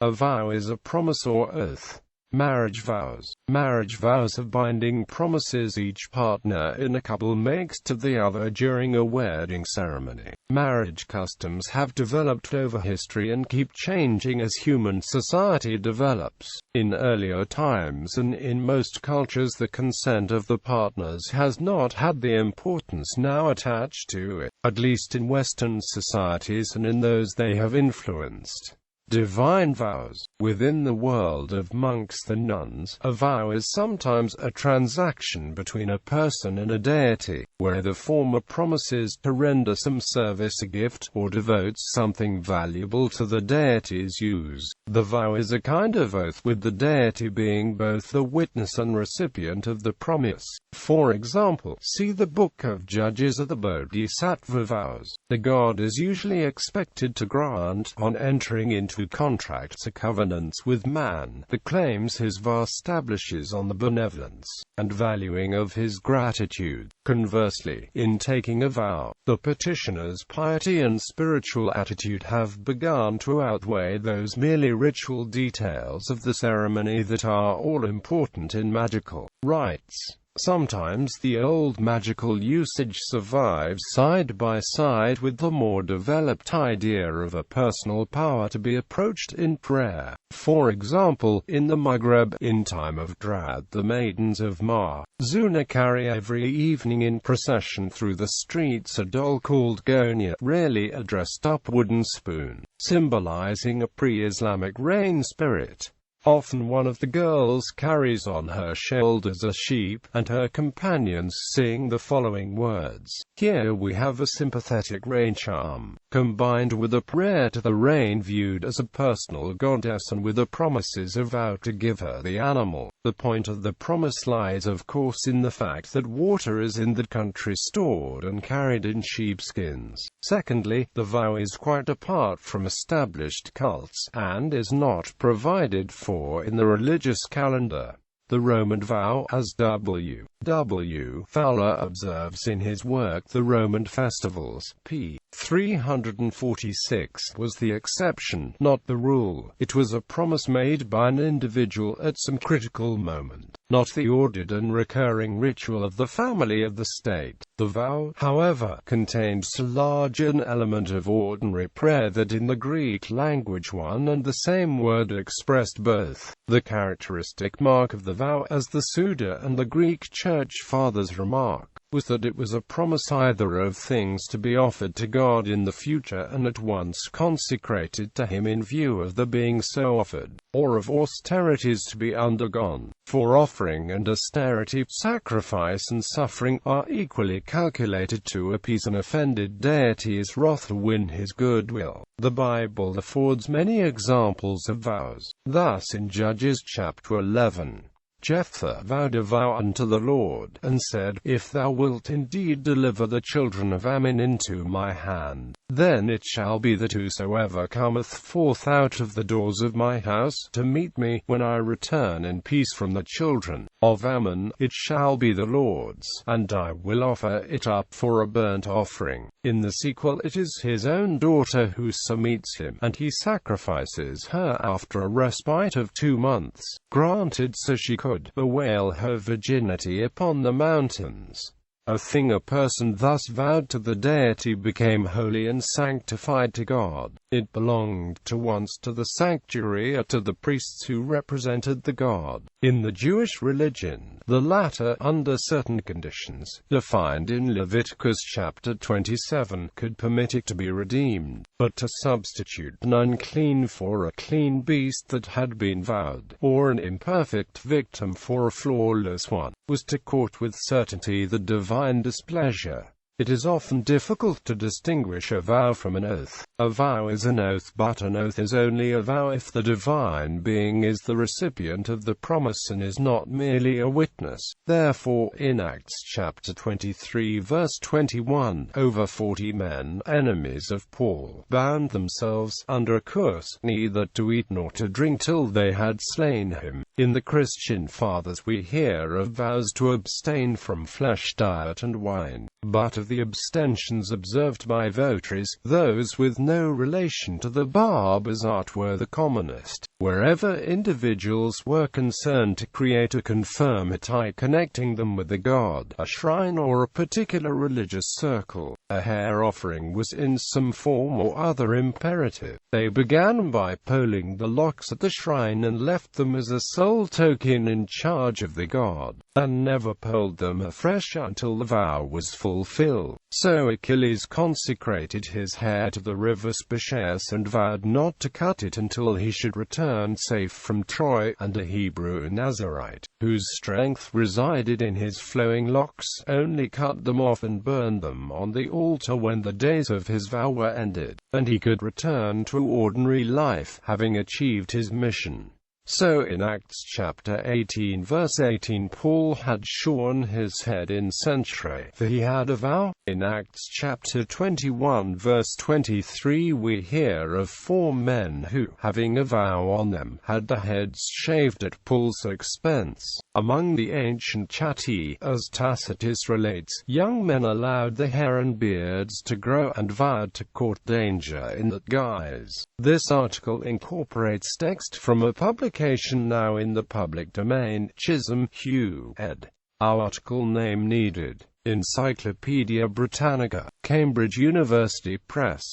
A vow is a promise or oath. Marriage vows. Marriage vows are binding promises each partner in a couple makes to the other during a wedding ceremony. Marriage customs have developed over history and keep changing as human society develops. In earlier times and in most cultures, the consent of the partners has not had the importance now attached to it, at least in Western societies and in those they have influenced. Divine vows. Within the world of monks and nuns, a vow is sometimes a transaction between a person and a deity, where the former promises to render some service, a gift, or devotes something valuable to the deity's use. The vow is a kind of oath, with the deity being both the witness and recipient of the promise. For example, see the Book of Judges of the Bodhisattva vows. The god is usually expected to grant, on entering into contracts or covenants with man, the claims his vow establishes on the benevolence and valuing of his gratitude. Conversely, in taking a vow, the petitioner's piety and spiritual attitude have begun to outweigh those merely ritual details of the ceremony that are all important in magical rites. Sometimes the old magical usage survives side by side with the more developed idea of a personal power to be approached in prayer. For example, in the Maghreb, in time of drought, the maidens of Zuna carry every evening in procession through the streets a doll called Gonya, rarely a dressed-up wooden spoon, symbolizing a pre-Islamic rain spirit. Often one of the girls carries on her shoulders a sheep, and her companions sing the following words. Here we have a sympathetic rain charm, combined with a prayer to the rain viewed as a personal goddess and with a promises a vow to give her the animal. The point of the promise lies of course in the fact that water is in the country stored and carried in sheepskins. Secondly, the vow is quite apart from established cults, and is not provided for in the religious calendar. The Roman vow, as W. Fowler observes in his work The Roman Festivals, p. 346, was the exception, not the rule. It was a promise made by an individual at some critical moment, not the ordered and recurring ritual of the family of the state. The vow, however, contained so large an element of ordinary prayer that in the Greek language one and the same word expressed both. The characteristic mark of the vow, as the Suda and the Greek Church Fathers remark, was that it was a promise either of things to be offered to God in the future and at once consecrated to Him in view of the being so offered, or of austerities to be undergone. For offering and austerity, sacrifice and suffering are equally calculated to appease an offended deity's wrath or win his goodwill. The Bible affords many examples of vows. Thus in Judges chapter 11, Jephthah vowed a vow unto the Lord, and said, If thou wilt indeed deliver the children of Ammon into my hand, then it shall be that whosoever cometh forth out of the doors of my house to meet me, when I return in peace from the children of Ammon, it shall be the Lord's, and I will offer it up for a burnt offering. In the sequel it is his own daughter who so meets him, and he sacrifices her after a respite of 2 months, granted so she could bewail her virginity upon the mountains. A thing a person thus vowed to the deity became holy and sanctified to God. It belonged once to the sanctuary or to the priests who represented the god. In the Jewish religion, the latter, under certain conditions, defined in Leviticus chapter 27, could permit it to be redeemed, but to substitute an unclean for a clean beast that had been vowed, or an imperfect victim for a flawless one, was to court with certainty the divine displeasure. It is often difficult to distinguish a vow from an oath. A vow is an oath, but an oath is only a vow if the divine being is the recipient of the promise and is not merely a witness. Therefore, in Acts chapter 23 verse 21, over 40 men, enemies of Paul, bound themselves under a curse, neither to eat nor to drink till they had slain him. In the Christian Fathers we hear of vows to abstain from flesh diet and wine, but of the abstentions observed by votaries, those with no relation to the barber's art were the commonest. Wherever individuals were concerned to create a conformity connecting them with the god, a shrine or a particular religious circle, a hair offering was in some form or other imperative. They began by polling the locks at the shrine and left them as a sole token in charge of the god, and never polled them afresh until the vow was fulfilled. So Achilles consecrated his hair to the river Spacius and vowed not to cut it until he should return safe from Troy, and a Hebrew Nazarite, whose strength resided in his flowing locks, only cut them off and burned them on the altar when the days of his vow were ended, and he could return to ordinary life, having achieved his mission. So in Acts chapter 18 verse 18 Paul had shorn his head in century, for he had a vow. In Acts chapter 21 verse 23 we hear of 4 men who, having a vow on them, had their heads shaved at Paul's expense. Among the ancient Chatti, as Tacitus relates, young men allowed the hair and beards to grow and vowed to court danger in that guise. This article incorporates text from a publication now in the public domain, Chisholm, Hugh, ed. Our article name needed. Encyclopaedia Britannica, Cambridge University Press.